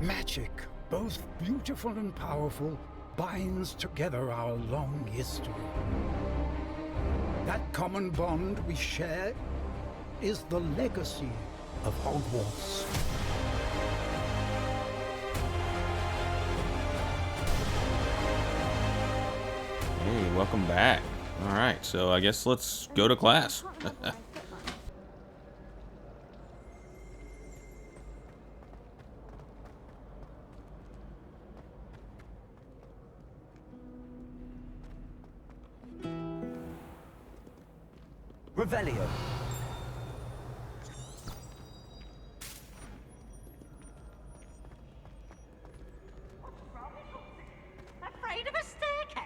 Magic, both beautiful and powerful, binds together our long history. That common bond we share is the legacy of Hogwarts. Hey, welcome back. All right, so I guess let's go to class. Revelio. Afraid of a staircase?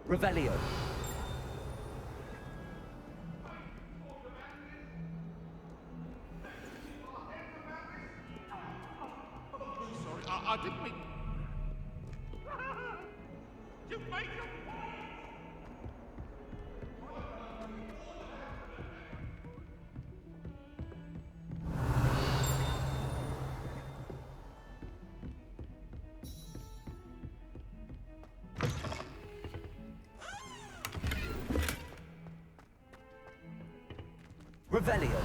Revelio. Sorry, I didn't mean... You made your Revelio.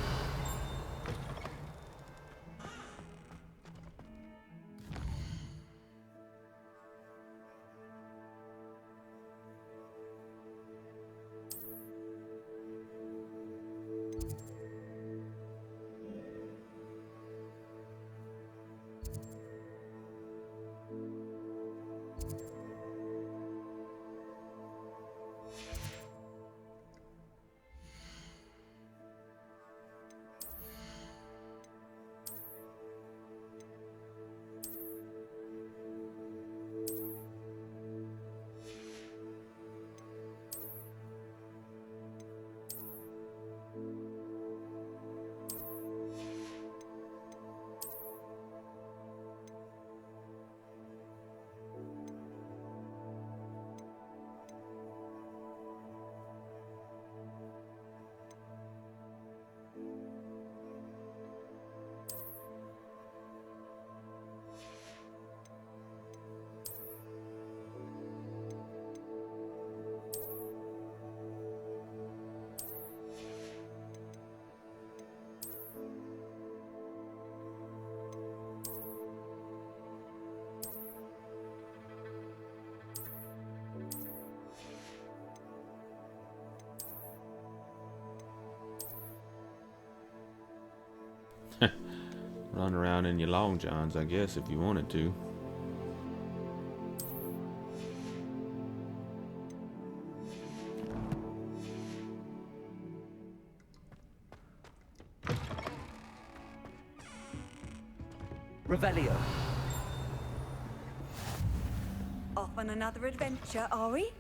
Run around in your long johns, I guess, if you wanted to. Revelio. Off on another adventure, are we?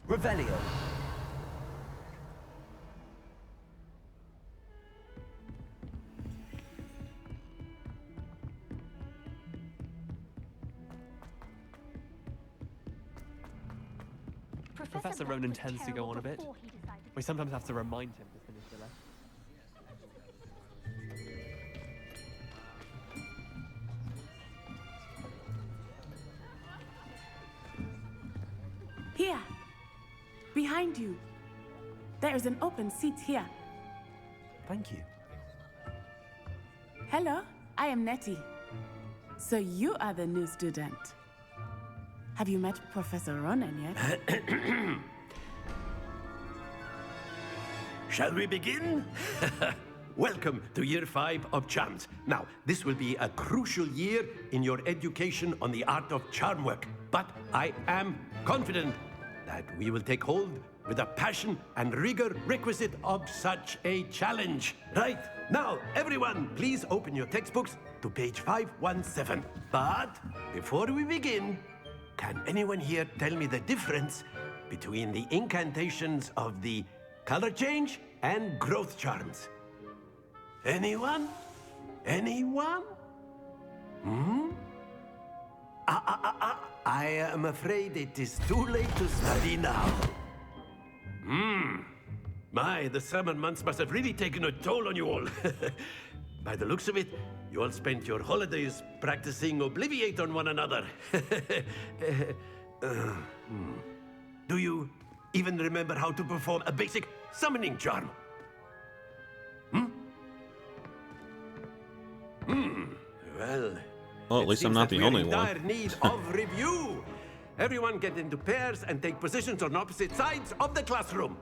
Revelio. Professor Ronan tends to go on a bit. We sometimes have to remind him to finish the lesson. Here. Behind you. There is an open seat here. Thank you. Hello, I am Nettie. So you are the new student. Have you met Professor Ronan yet? Shall we begin? Welcome to Year 5 of Charms. Now, this will be a crucial year in your education on the art of charm work. But I am confident that we will take hold with the passion and rigor requisite of such a challenge. Right, now, everyone, please open your textbooks to page 517. But before we begin, can anyone here tell me the difference between the incantations of the color change and growth charms? Anyone? Anyone? I am afraid it is too late to study now. My, the summer months must have really taken a toll on you all. By the looks of it, you all spent your holidays practicing Obliviate on one another. Do you even remember how to perform a basic summoning charm? Well, at least I'm not the only in one. dire need of review. Everyone get into pairs and take positions on opposite sides of the classroom.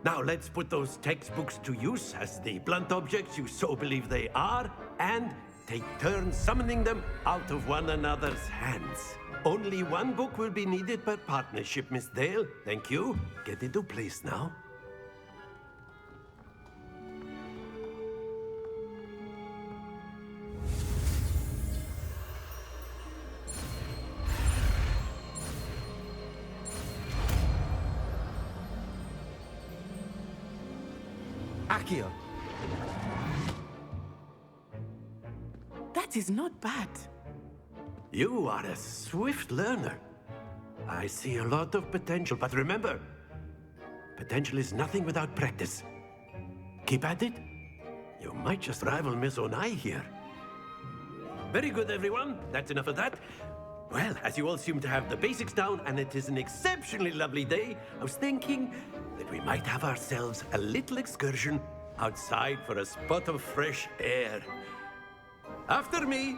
Now let's put those textbooks to use as the blunt objects you so believe they are, and take turns summoning them out of one another's hands. Only one book will be needed per partnership, Miss Dale. Thank you. Get into place now. Accio. That is not bad. You are a swift learner. I see a lot of potential, but remember, potential is nothing without practice. Keep at it. You might just rival Miss Onai here. Very good, everyone. That's enough of that. Well, as you all seem to have the basics down, and it is an exceptionally lovely day, I was thinking that we might have ourselves a little excursion outside for a spot of fresh air. After me.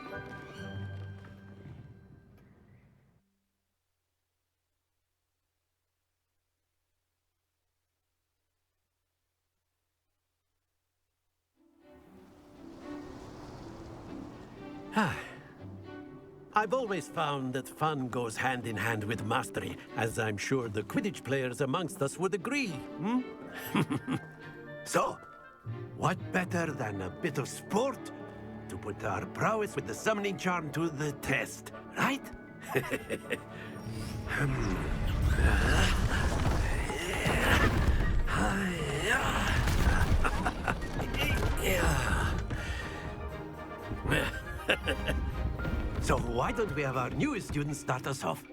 I've always found that fun goes hand in hand with mastery, as I'm sure the Quidditch players amongst us would agree. So, what better than a bit of sport to put our prowess with the summoning charm to the test, right? So why don't we have our newest student start us off?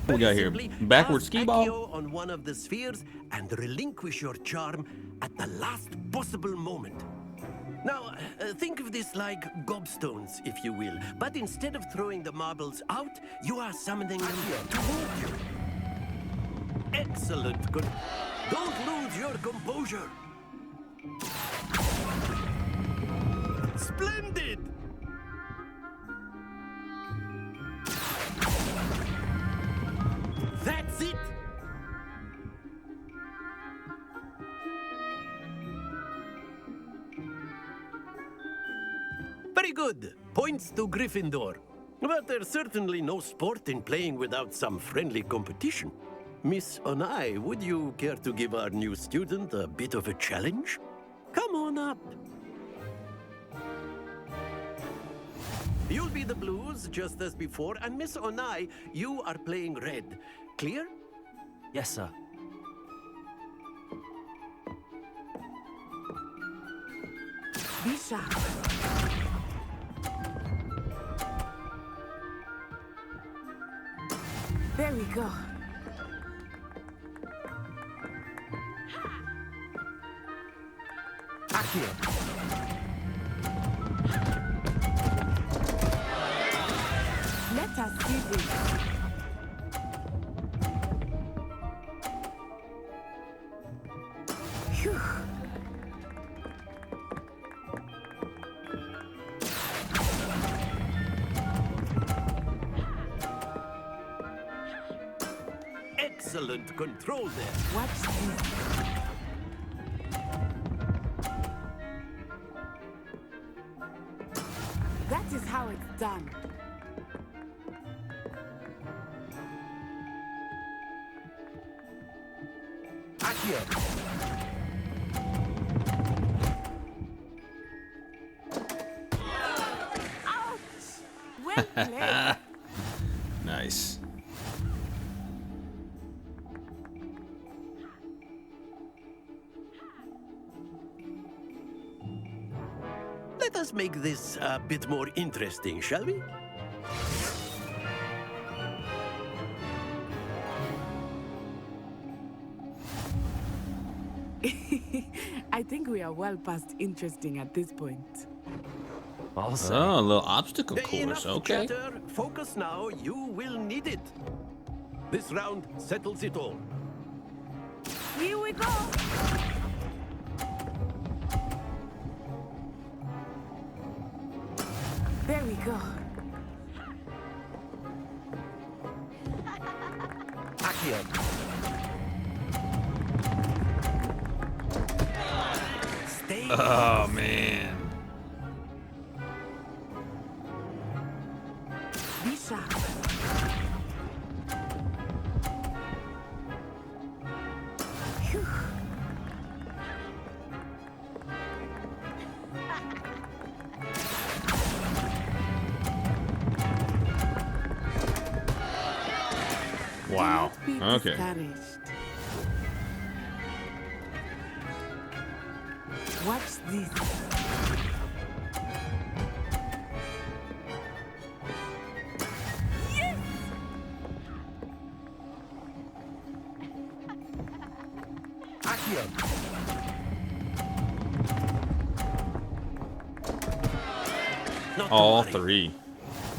What we got here? Backward skee ball? Accio on one of the spheres and relinquish your charm at the last possible moment. Now, think of this like gobstones, if you will. But instead of throwing the marbles out, you are summoning them toward you. Excellent. Good. Don't lose your composure. Splendid! That's it! Very good. Points to Gryffindor. But there's certainly no sport in playing without some friendly competition. Miss Onai, would you care to give our new student a bit of a challenge? Come on up. You'll be the blues, just as before, and Miss Onai, you are playing red. Clear? Yes, sir. Be sharp. There we go. Accio. interceding. Phew. Excellent control there. Watch this. That is how it's done. Accio. Well played. Nice. Let us make this a bit more interesting, shall we? I think we are well past interesting at this point. I'll say. Oh, a little obstacle course. Enough Okay. chatter. Focus now. You will need it. This round settles it all. Here we go. There we go. Accio. Stay. Oh man. Be sharp. Phew. Wow. Do not be Okay. discouraged. Watch this. Yes! Accio. Not to All worry. three.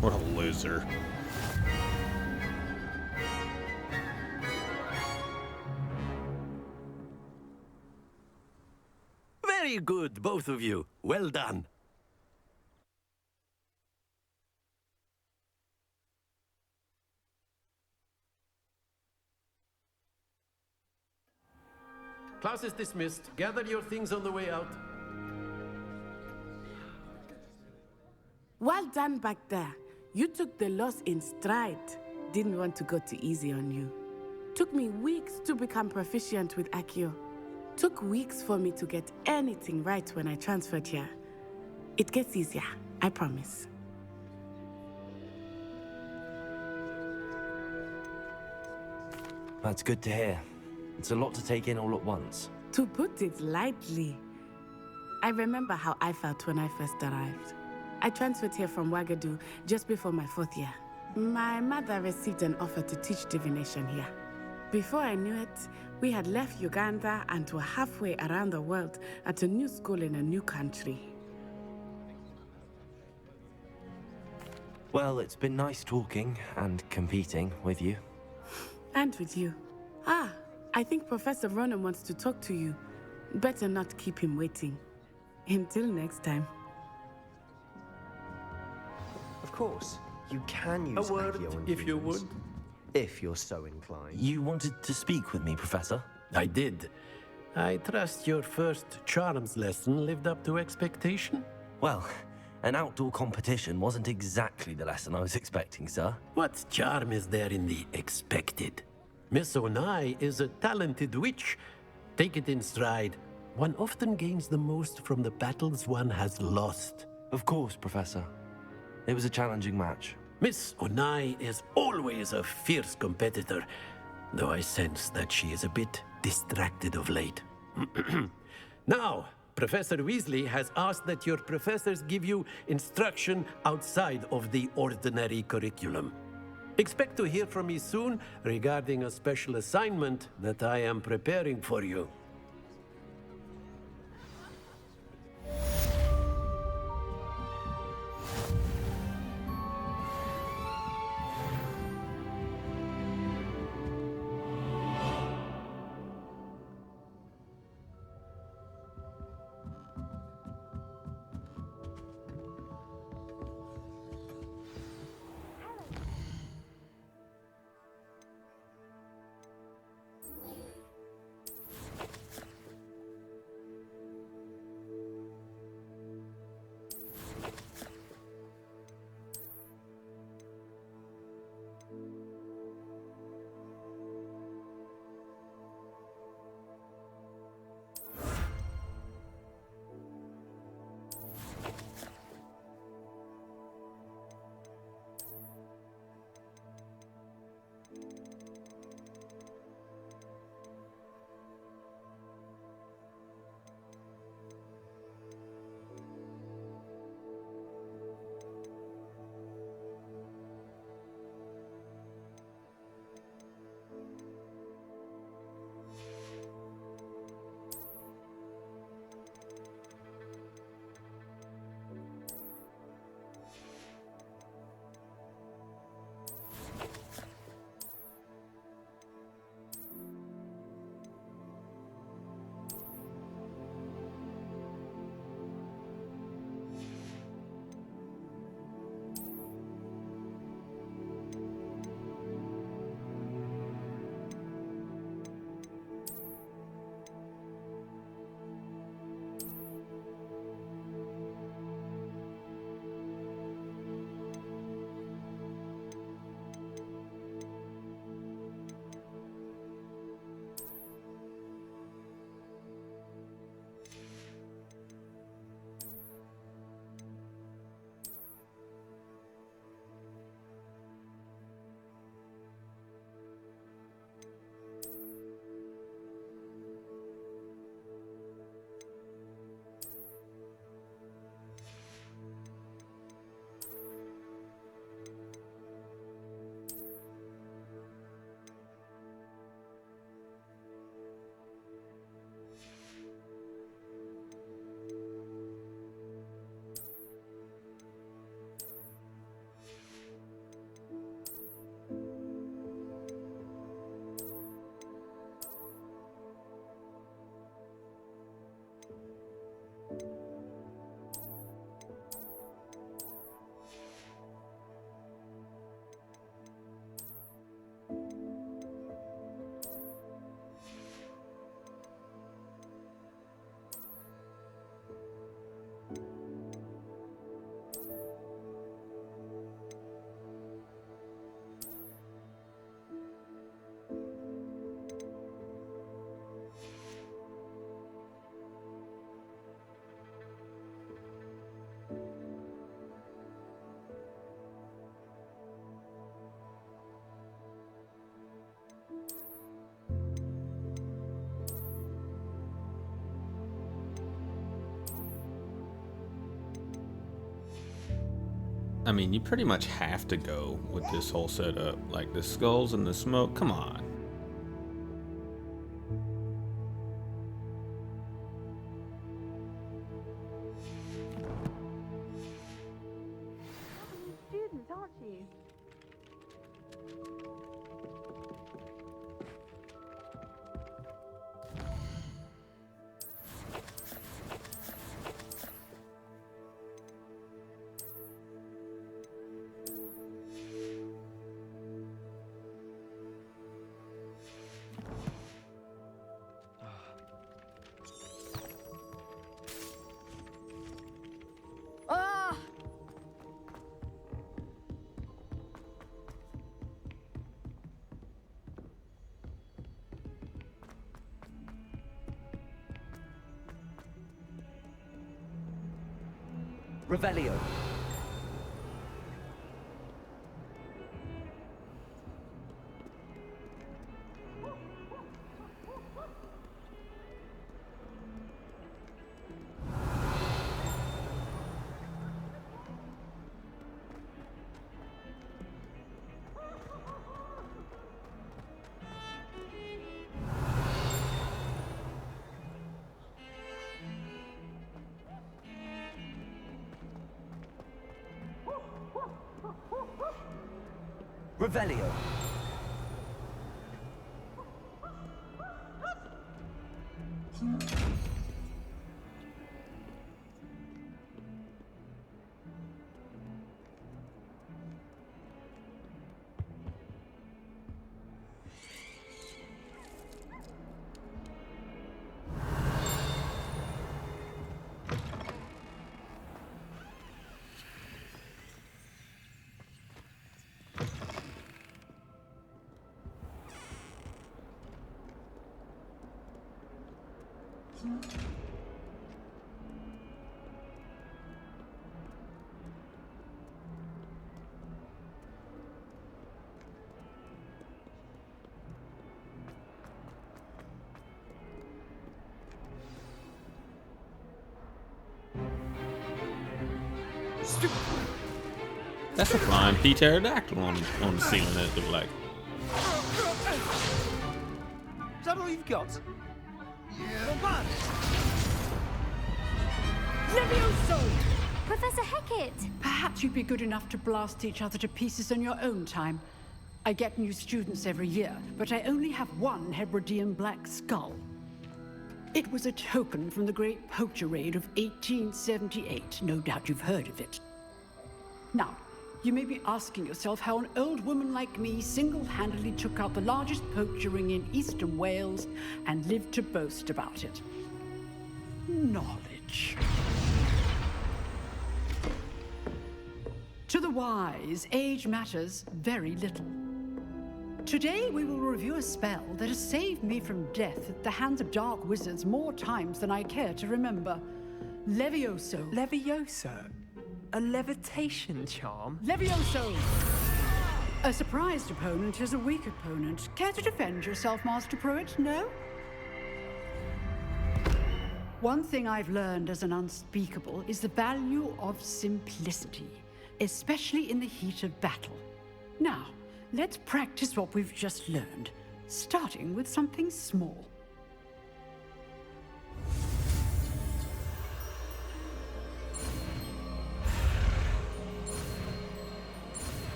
What a loser. Very good, both of you. Well done. Class is dismissed. Gather your things on the way out. Well done back there. You took the loss in stride. Didn't want to go too easy on you. Took me weeks to become proficient with Accio. Took weeks for me to get anything right when I transferred here. It gets easier, I promise. That's good to hear. It's a lot to take in all at once. To put it lightly, I remember how I felt when I first arrived. I transferred here from Ouagadougou just before my 4th year. My mother received an offer to teach divination here. Before I knew it, we had left Uganda and were halfway around the world at a new school in a new country. Well, it's been nice talking and competing with you. And with you. Ah, I think Professor Ronan wants to talk to you. Better not keep him waiting. Until next time. Of course, you can use A word, Accio and if you runes, would. if you're so inclined. You wanted to speak with me, Professor? I did. I trust your first charms lesson lived up to expectation? Well, an outdoor competition wasn't exactly the lesson I was expecting, sir. What charm is there in the expected? Miss Onai is a talented witch. Take it in stride. One often gains the most from the battles one has lost. Of course, Professor. It was a challenging match. Miss Onai is always a fierce competitor, though I sense that she is a bit distracted of late. Now, Professor Weasley has asked that your professors give you instruction outside of the ordinary curriculum. Expect to hear from me soon regarding a special assignment that I am preparing for you. I mean, you pretty much have to go with this whole setup. Like the skulls and the smoke, come on. Students, aren't you? Ah! Revelio. Revelio. That's a flying P pterodactyl on the ceiling. That look like. Is that all you've got? Yeah. Levioso! Professor Hecat! Perhaps you'd be good enough to blast each other to pieces in your own time. I get new students every year, but I only have one Hebridean black skull. It was a token from the Great Poacher Raid of 1878. No doubt you've heard of it. Now, you may be asking yourself how an old woman like me single-handedly took out the largest poacher ring in eastern Wales and lived to boast about it. Knowledge. To the wise, age matters very little. Today we will review a spell that has saved me from death at the hands of dark wizards more times than I care to remember. Levioso. Levioso? A levitation charm? Levioso! A surprised opponent is a weak opponent. Care to defend yourself, Master Pruitt? No? One thing I've learned as an unspeakable is the value of simplicity, especially in the heat of battle. Now, let's practice what we've just learned, starting with something small.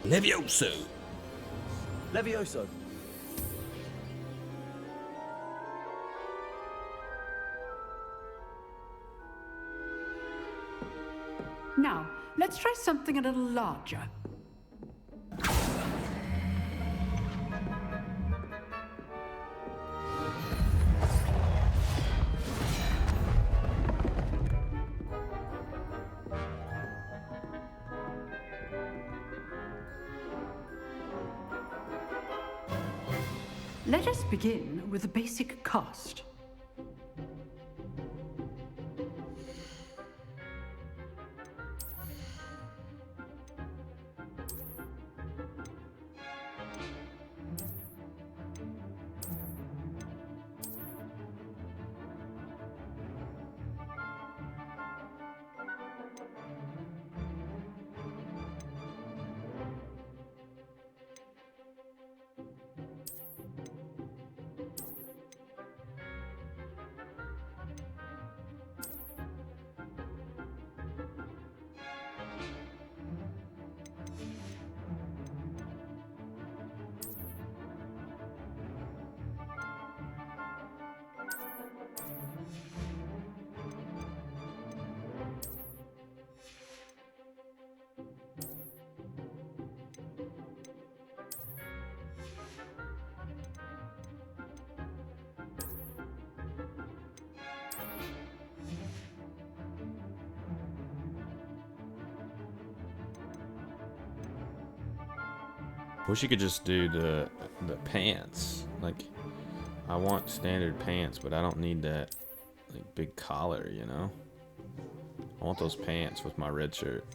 Levioso. Levioso. Now, let's try something a little larger. Let us begin with the basic cast. Wish you could just do the pants. Like, I want standard pants, but I don't need that like big collar, you know? I want those pants with my red shirt.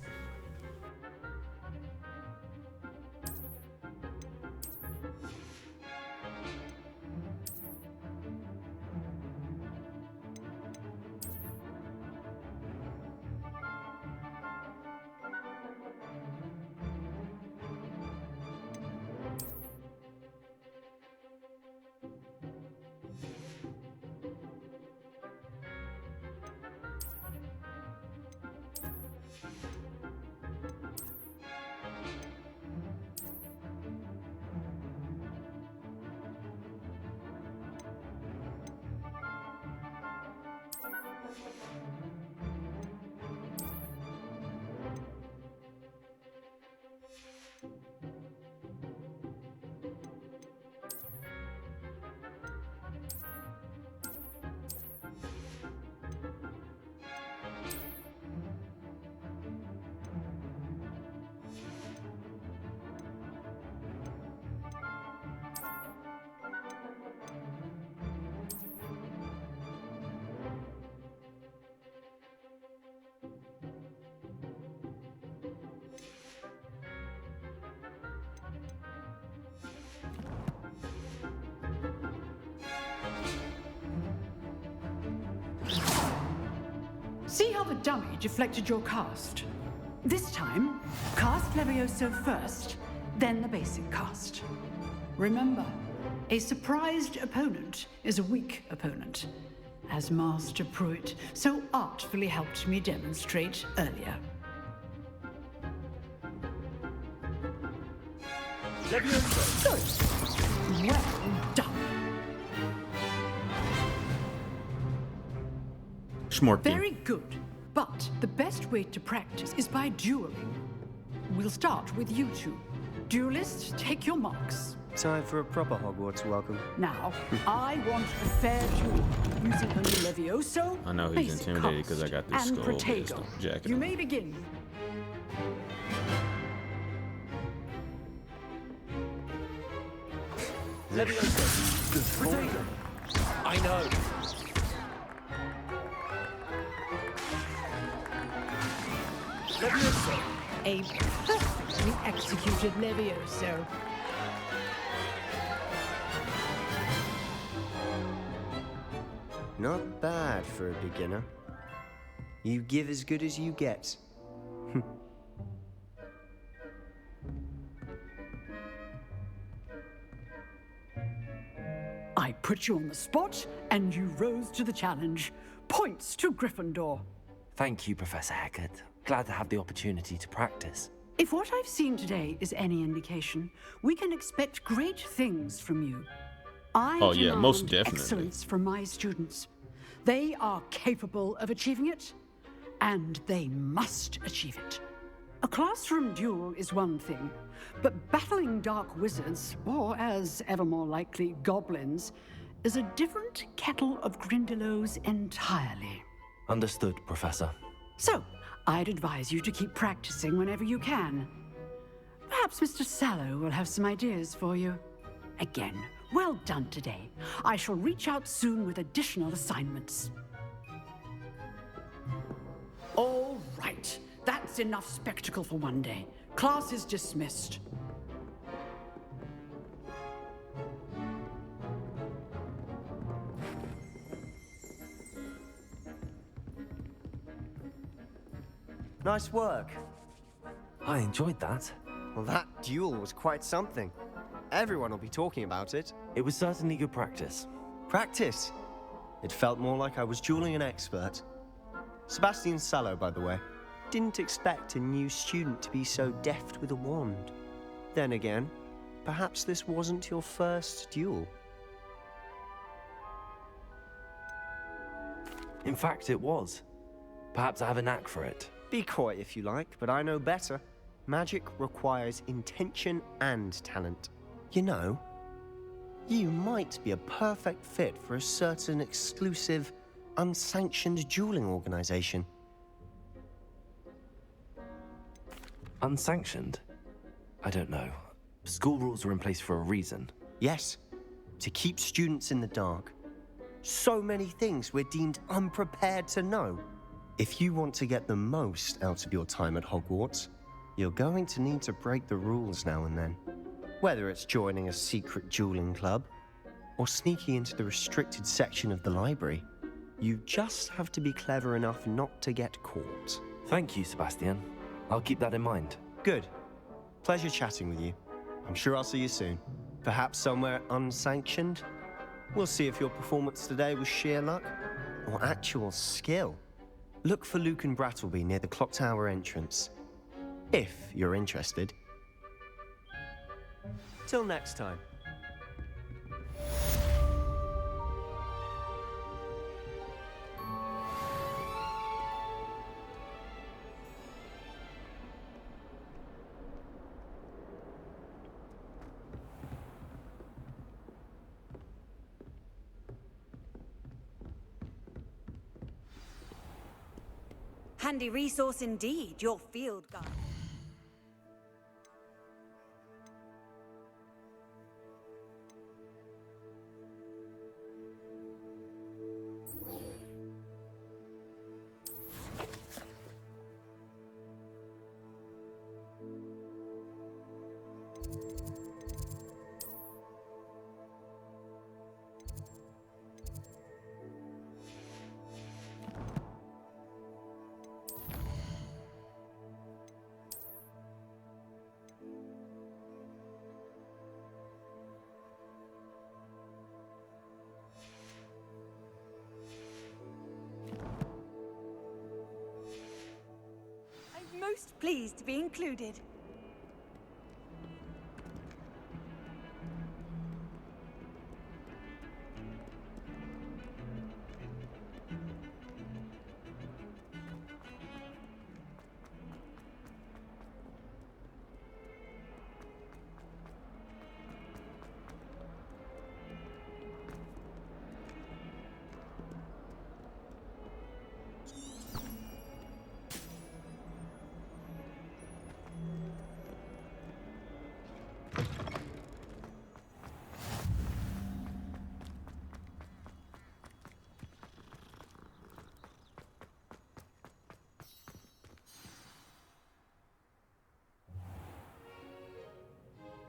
See how the dummy deflected your cast? This time, cast Levioso first, then the basic cast. Remember, a surprised opponent is a weak opponent, as Master Pruitt so artfully helped me demonstrate earlier. Levioso! Good. Well done. Schmorky. Very good. But the best way to practice is by dueling. We'll start with you two. Duelists, take your marks. Time for a proper Hogwarts welcome. Now, I want a fair duel using only Levioso. I know he's basic intimidated cast, because I got this and skull Protego. jacket. You may begin. Levioso! Good Protego! I know! Levioso! A perfectly executed Levioso. Not bad for a beginner. You give as good as you get. I put you on the spot, and you rose to the challenge. Points to Gryffindor. Thank you, Professor Hecat. Glad to have the opportunity to practice. If what I've seen today is any indication, we can expect great things from you. I Oh, yeah, most demand definitely. excellence from my students. They are capable of achieving it, and they must achieve it. A classroom duel is one thing, but battling dark wizards, or as ever more likely, goblins, is a different kettle of Grindylows entirely. Understood, Professor. So, I'd advise you to keep practicing whenever you can. Perhaps Mr. Sallow will have some ideas for you. Again, well done today. I shall reach out soon with additional assignments. All right. That's enough spectacle for one day. Class is dismissed. Nice work. I enjoyed that. Well, that duel was quite something. Everyone will be talking about it. It was certainly good practice. Practice? It felt more like I was dueling an expert. Sebastian Sallow, by the way. Didn't expect a new student to be so deft with a wand. Then again, perhaps this wasn't your first duel. In fact, it was. Perhaps I have a knack for it. Be coy if you like, but I know better. Magic requires intention and talent. You know, you might be a perfect fit for a certain exclusive, unsanctioned dueling organization. Unsanctioned? I don't know. School rules are in place for a reason. Yes, to keep students in the dark. So many things we're deemed unprepared to know. If you want to get the most out of your time at Hogwarts, you're going to need to break the rules now and then. Whether it's joining a secret dueling club, or sneaking into the restricted section of the library, you just have to be clever enough not to get caught. Thank you, Sebastian. I'll keep that in mind. Good. Pleasure chatting with you. I'm sure I'll see you soon. Perhaps somewhere unsanctioned? We'll see if your performance today was sheer luck or actual skill. Look for Luke and Brattleby near the clock tower entrance, if you're interested. Till next time. Handy resource indeed, your field guide. Most pleased to be included.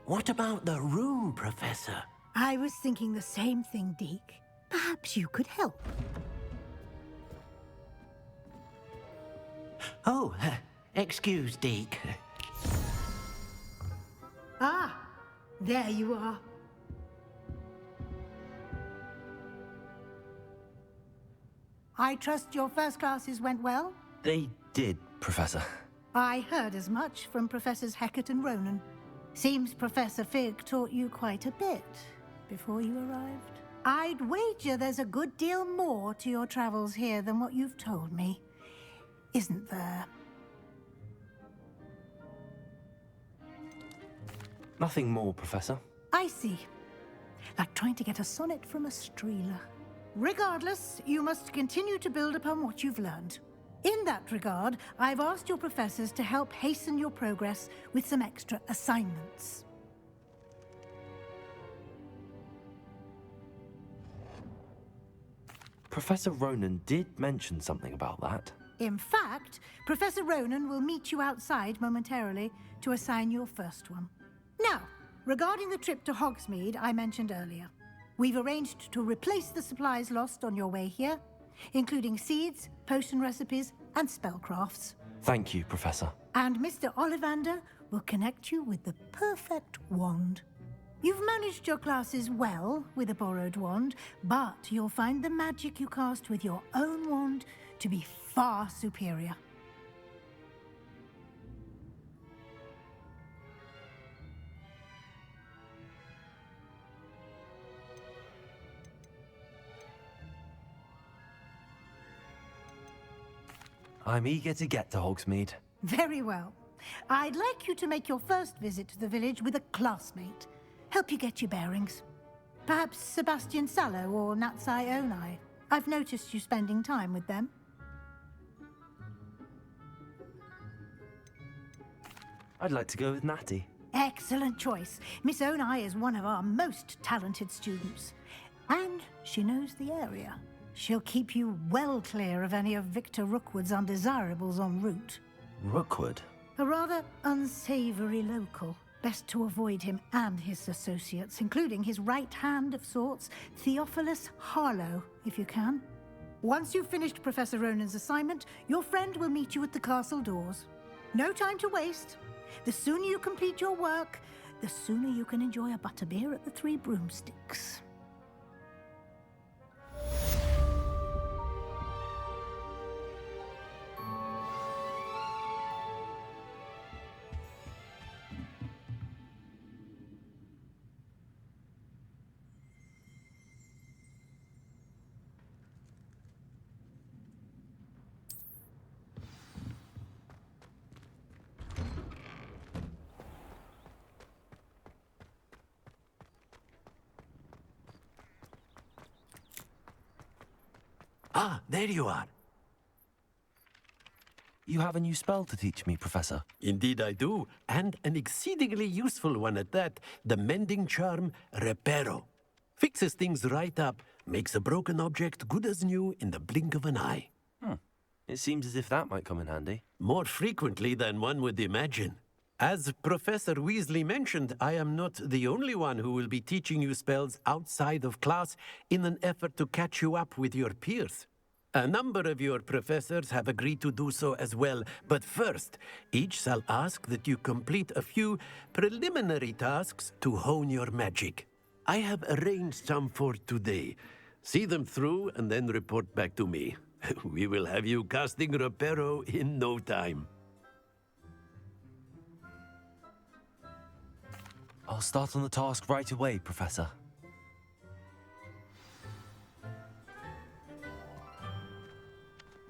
What about the room, Professor? I was thinking the same thing, Deke. Perhaps you could help. Oh, excuse, Deke. Ah, there you are. I trust your first classes went well? They did, Professor. I heard as much from Professors Hecat and Ronan. Seems Professor Fig taught you quite a bit before you arrived. I'd wager there's a good deal more to your travels here than what you've told me. Isn't there? Nothing more, Professor. I see. Like trying to get a sonnet from a streeler. Regardless, you must continue to build upon what you've learned. In that regard, I've asked your professors to help hasten your progress with some extra assignments. Professor Ronan did mention something about that. In fact, Professor Ronan will meet you outside momentarily to assign your first one. Now, regarding the trip to Hogsmeade I mentioned earlier, we've arranged to replace the supplies lost on your way here, including seeds, potion recipes, and spellcrafts. Thank you, Professor. And Mr. Ollivander will connect you with the perfect wand. You've managed your classes well with a borrowed wand, but you'll find the magic you cast with your own wand to be far superior. I'm eager to get to Hogsmeade. Very well. I'd like you to make your first visit to the village with a classmate. Help you get your bearings. Perhaps Sebastian Sallow or Natsai Onai. I've noticed you spending time with them. I'd like to go with Natty. Excellent. excellent choice. Miss Onai is one of our most talented students. And she knows the area. She'll keep you well clear of any of Victor Rookwood's undesirables en route. Rookwood? A rather unsavory local. Best to avoid him and his associates, including his right hand of sorts, Theophilus Harlow, if you can. Once you've finished Professor Ronan's assignment, your friend will meet you at the castle doors. No time to waste. The sooner you complete your work, the sooner you can enjoy a butterbeer at the Three Broomsticks. Ah, there you are. You have a new spell to teach me, Professor. Indeed I do, and an exceedingly useful one at that. The Mending charm, Reparo. Fixes things right up, makes a broken object good as new in the blink of an eye. It seems as if that might come in handy. More frequently than one would imagine. As Professor Weasley mentioned, I am not the only one who will be teaching you spells outside of class in an effort to catch you up with your peers. A number of your professors have agreed to do so as well, but first, each shall ask that you complete a few preliminary tasks to hone your magic. I have arranged some for today. See them through and then report back to me. We will have you casting Reparo in no time. I'll start on the task right away, Professor.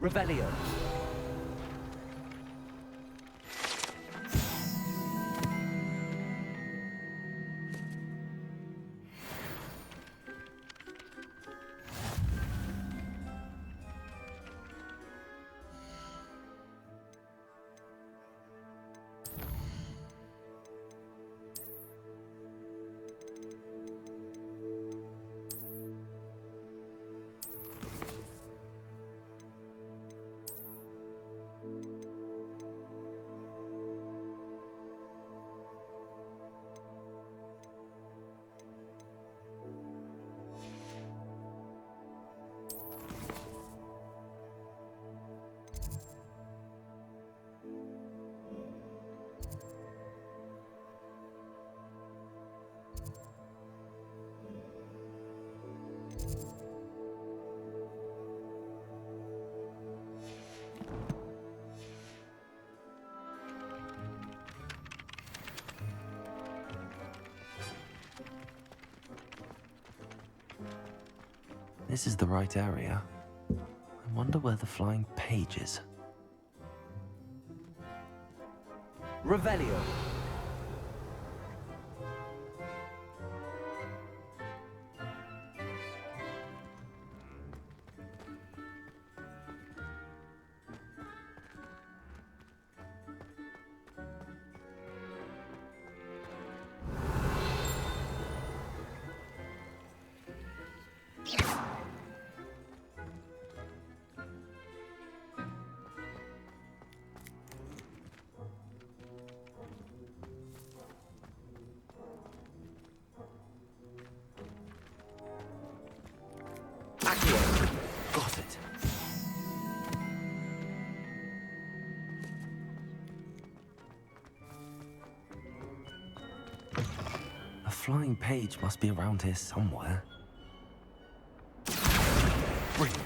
Revelio. This is the right area. I wonder where the flying page is. Revelio. Got it. A flying page must be around here somewhere. Brilliant.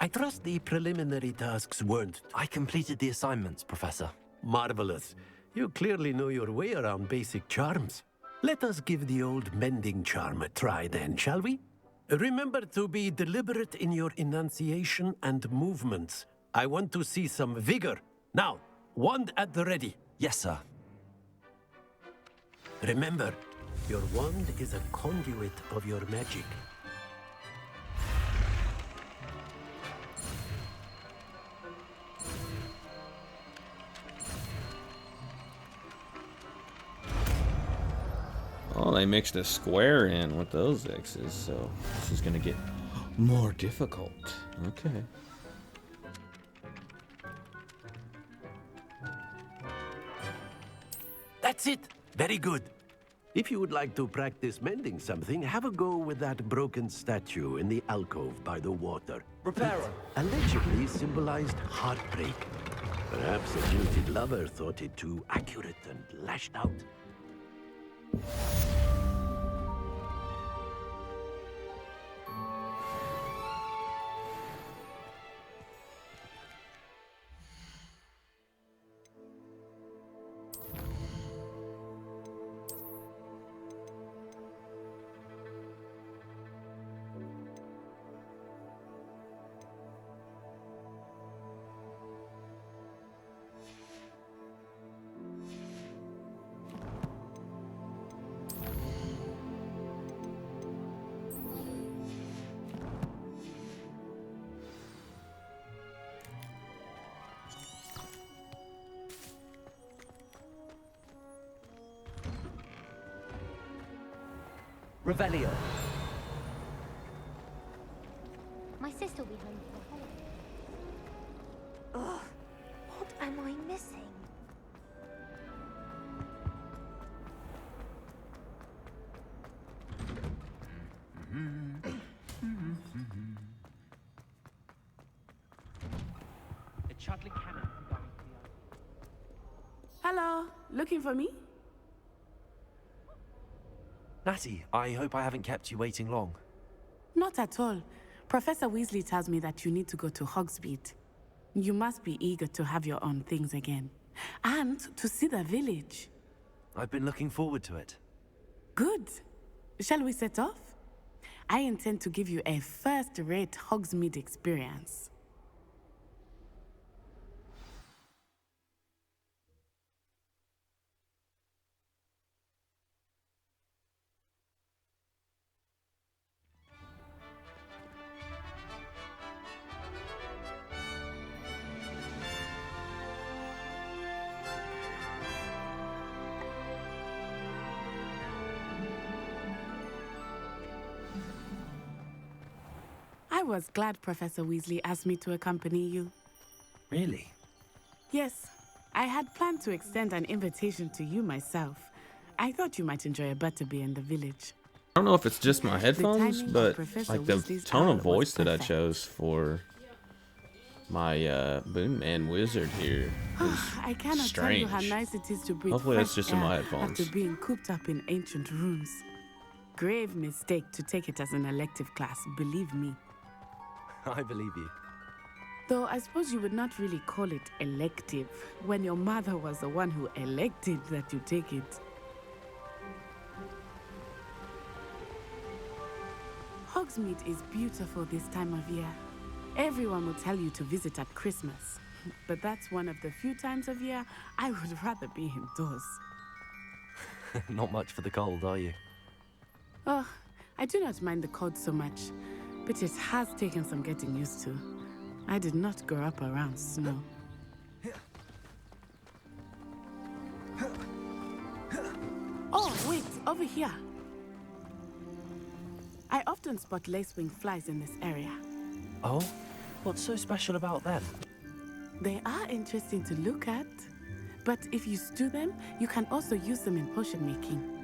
I trust the preliminary tasks weren't... I completed the assignments, Professor. Marvelous. You clearly know your way around basic charms. Let us give the old Mending charm a try then, shall we? Remember to be deliberate in your enunciation and movements. I want to see some vigor. Now, wand at the ready. Yes, sir. Remember, your wand is a conduit of your magic. Oh, they mixed a square in with those X's, so this is gonna get more difficult. Okay. That's it. Very good. If you would like to practice mending something, have a go with that broken statue in the alcove by the water. Repairer. It allegedly symbolized heartbreak. Perhaps a jilted lover thought it too accurate and lashed out. Revelio. My sister will be home for the holiday. Ugh, what am I missing? A Chudley cannon going to the Hello, looking for me? Natty, I hope I haven't kept you waiting long. Not at all. Professor Weasley tells me that you need to go to Hogsmeade. You must be eager to have your own things again. And to see the village. I've been looking forward to it. Good. Shall we set off? I intend to give you a first-rate Hogsmeade experience. I was glad Professor Weasley asked me to accompany you. Really? Yes, I had planned to extend an invitation to you myself. I thought you might enjoy a butterbeer in the village. I don't know if it's just my headphones, timing of but Professor like the Weasley's tone hour of was voice that I perfect. chose for my Boon Man Wizard here is I cannot strange. tell you how nice it is to breathe Hopefully that's fresh just in my air headphones. after being cooped up in ancient rooms. Grave mistake to take it as an elective class, believe me. I believe you. Though I suppose you would not really call it elective when your mother was the one who elected that you take it. Hogsmeade is beautiful this time of year. Everyone will tell you to visit at Christmas. But that's one of the few times of year I would rather be indoors. Not much for the cold, are you? Oh, I do not mind the cold so much, but it has taken some getting used to. I did not grow up around snow. Oh, wait, over here. I often spot lacewing flies in this area. Oh? What's so special about them? They are interesting to look at, but if you stew them, you can also use them in potion making.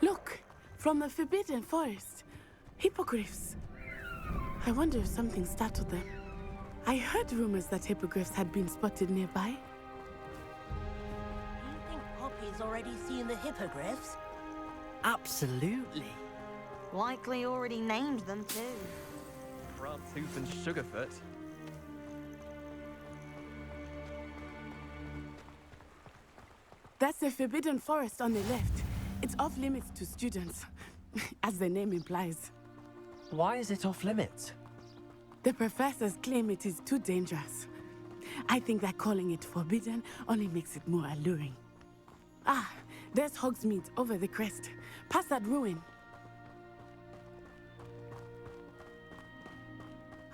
Look, from the Forbidden Forest, hippogriffs. I wonder if something startled them. I heard rumors that hippogriffs had been spotted nearby. You think Poppy's already seen the hippogriffs? Absolutely. Likely already named them too. Crabtooth and Sugarfoot. That's the Forbidden Forest on the left. It's off limits to students. as the name implies. Why is it off limits? The professors claim it is too dangerous. I think that calling it forbidden only makes it more alluring. Ah, there's Hogsmeade over the crest, past that ruin.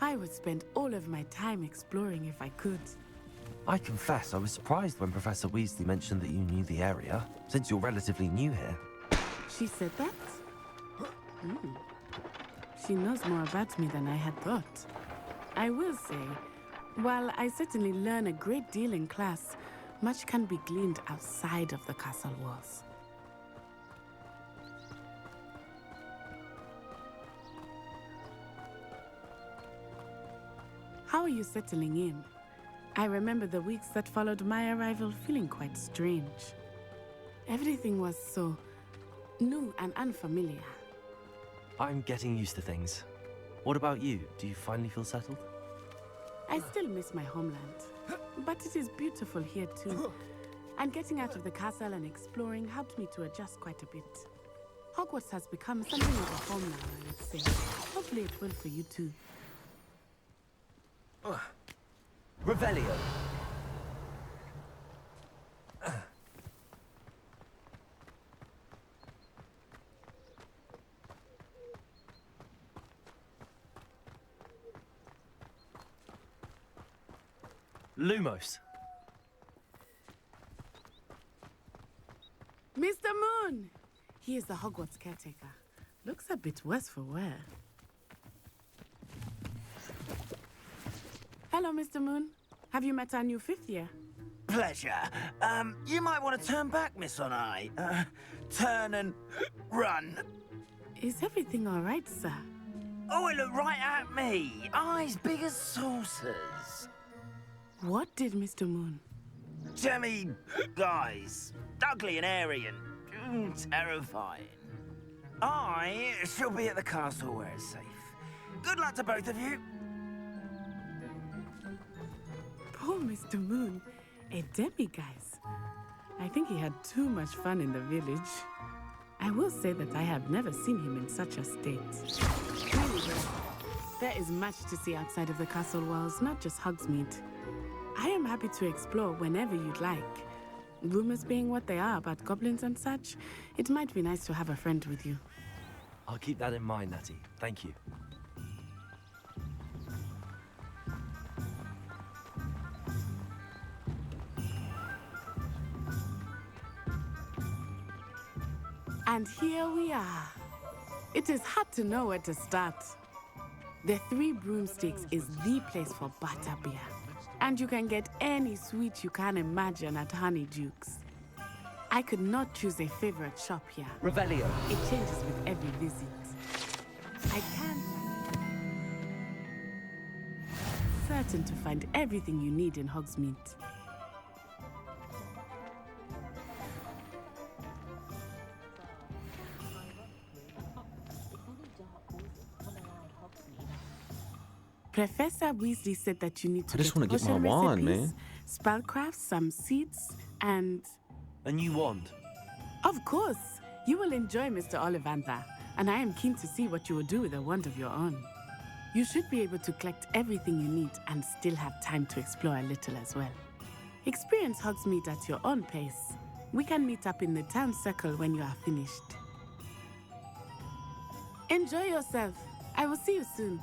I would spend all of my time exploring if I could. I confess, I was surprised when Professor Weasley mentioned that you knew the area, since you're relatively new here. She said that? She knows more about me than I had thought. I will say, while I certainly learn a great deal in class, much can be gleaned outside of the castle walls. How are you settling in? I remember the weeks that followed my arrival feeling quite strange. Everything was so new and unfamiliar. I'm getting used to things. What about you? Do you finally feel settled? I still miss my homeland, but it is beautiful here too. And getting out of the castle and exploring helped me to adjust quite a bit. Hogwarts has become something of a home now, I would say. Hopefully it will for you too. Revelio. Lumos. Mr. Moon! He is the Hogwarts caretaker. Looks a bit worse for wear. Hello, Mr. Moon. Have you met our new fifth year? Pleasure. You might want to turn back, Miss Onai. Turn and run. Is everything all right, sir? Oh, it looked right at me. Eyes big as saucers. What did Mr. Moon? Jemmy guys. Ugly and airy and terrifying. I shall be at the castle where it's safe. Good luck to both of you. Poor Mr. Moon. A demiguise. I think he had too much fun in the village. I will say that I have never seen him in such a state. Anyway, there is much to see outside of the castle walls, not just Hogsmeade. I am happy to explore whenever you'd like. Rumors being what they are about goblins and such, it might be nice to have a friend with you. I'll keep that in mind, Natty. Thank you. And here we are. It is hard to know where to start. The Three Broomsticks is the place for butterbeer. And you can get any sweet you can imagine at Honeydukes. I could not choose a favorite shop here. Revelio. It changes with every visit. I can't. Certain to find everything you need in Hogsmeade. Professor Weasley said that you need to I just want to get my wand, man. Spellcraft, some seeds, and... A new wand? Of course. You will enjoy Mr. Ollivander, and I am keen to see what you will do with a wand of your own. You should be able to collect everything you need and still have time to explore a little as well. Experience Hogsmeade at your own pace. We can meet up in the town circle when you are finished. Enjoy yourself. I will see you soon.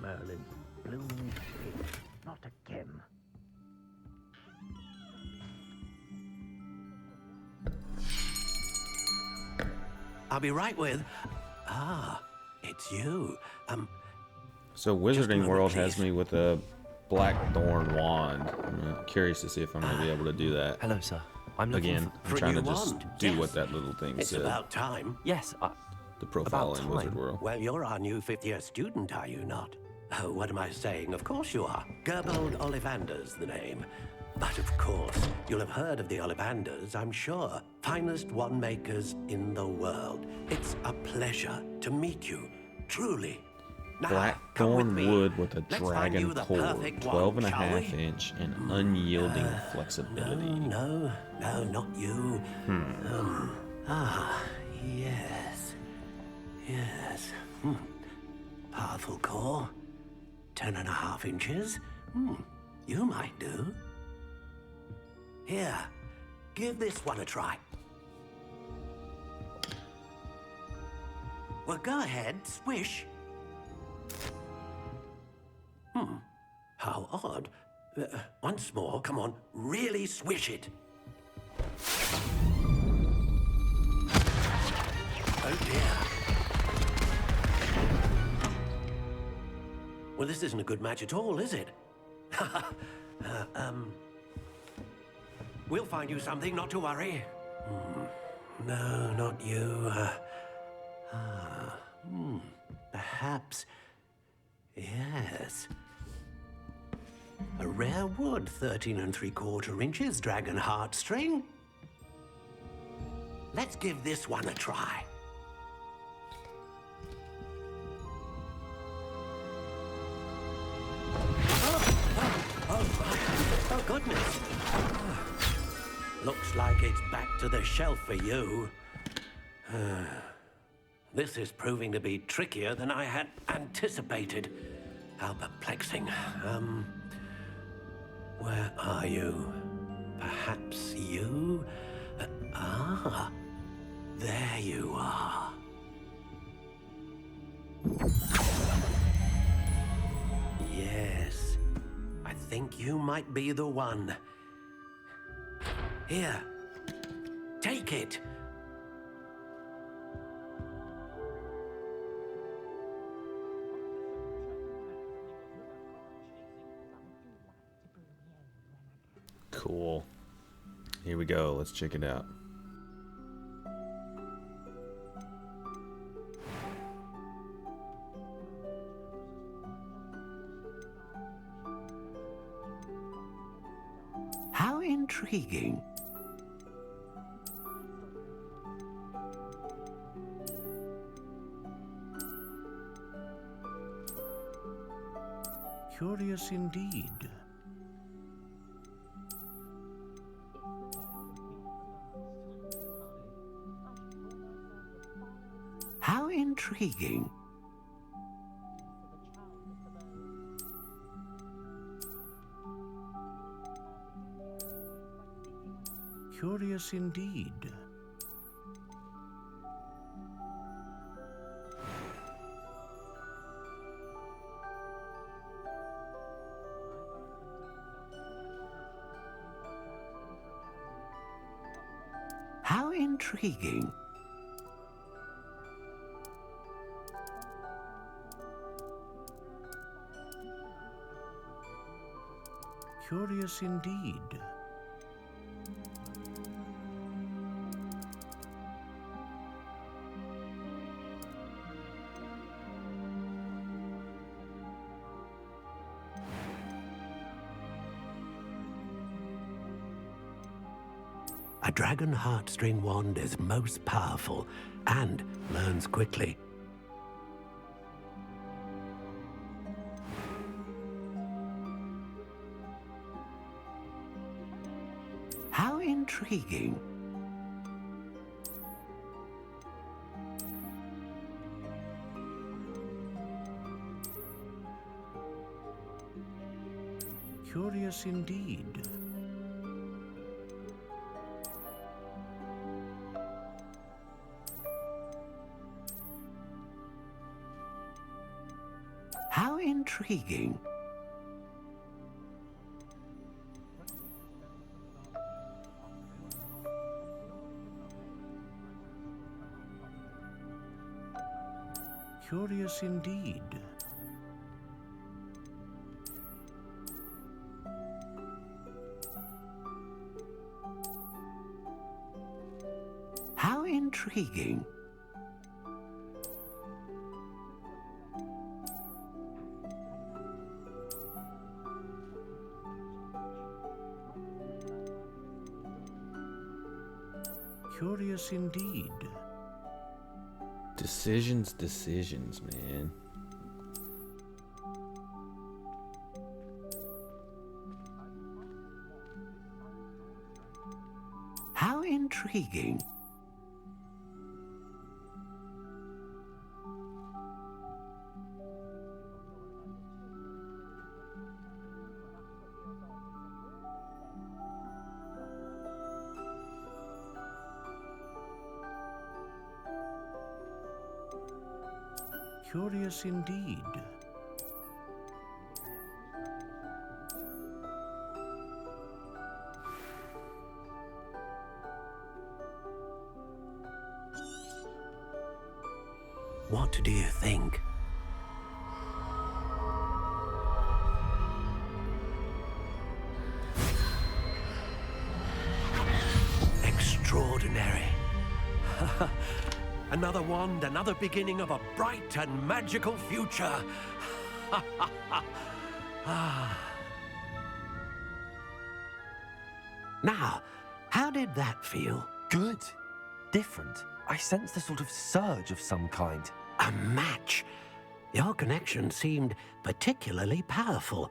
Merlin's blue shade. Not again. I'll be right with... Ah, it's you. So Wizarding World has me with a Blackthorn wand. I'm curious to see if I'm going to be able to do that. Hello, sir. I'm looking Again, for I'm a trying to new just wand. do Yes. what that little thing It's said. about time. Yes, The profile About in Wizard time? World. Well, you're our new fifth-year student, are you not? Oh, what am I saying? Of course you are. Gerbold Ollivander's the name. But of course, you'll have heard of the Ollivanders, I'm sure. Finest wand makers in the world. It's a pleasure to meet you, truly. Now, Blackthorn wood with a Let's find dragon you the core, perfect 12 wand, and a shall half we? inch, and unyielding flexibility. No, not you. Yes. Yes. Powerful core. 10.5 inches. You might do. Here, give this one a try. Well, go ahead, swish. How odd. Once more, come on, really swish it. Oh dear. Well, this isn't a good match at all, is it? We'll find you something, not to worry. No, not you. Perhaps. Yes. A rare wood, 13 3/4 inches, dragon heartstring. Let's give this one a try. Oh, goodness. Looks like it's back to the shelf for you. This is proving to be trickier than I had anticipated. How perplexing. Where are you? Perhaps you? There you are. Yes, I think you might be the one. Here, take it. Cool. Here we go. Let's check it out. How intriguing. Curious indeed. How intriguing. Curious indeed. How intriguing. Curious indeed. A dragon heartstring wand is most powerful and learns quickly. How intriguing. Curious indeed. How intriguing. Curious indeed. How intriguing. Curious indeed. Decisions, man. How intriguing. Curious indeed. What do you think? Extraordinary. Another wand, another beginning of a bright and magical future. Now, how did that feel? Good. Different. I sensed a sort of surge of some kind. A match. Your connection seemed particularly powerful.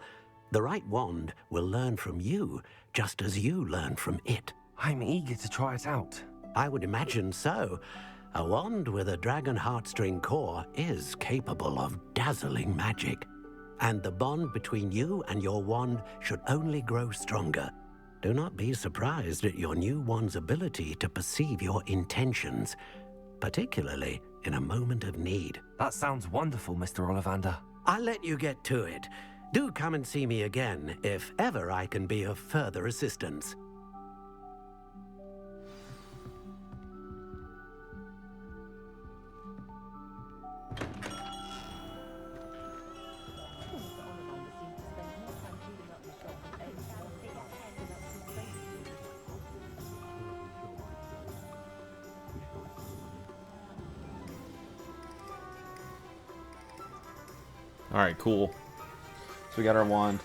The right wand will learn from you, just as you learn from it. I'm eager to try it out. I would imagine so. A wand with a dragon heartstring core is capable of dazzling magic. And the bond between you and your wand should only grow stronger. Do not be surprised at your new wand's ability to perceive your intentions, particularly in a moment of need. That sounds wonderful, Mr. Ollivander. I'll let you get to it. Do come and see me again if ever I can be of further assistance. Alright, cool. So we got our wand.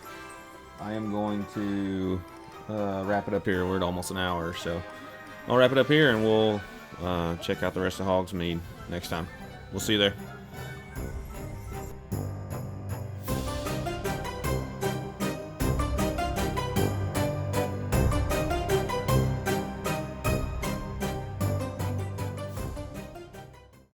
I am going to wrap it up here. We're at almost an hour, so I'll wrap it up here and we'll check out the rest of Hogsmeade next time. We'll see you there.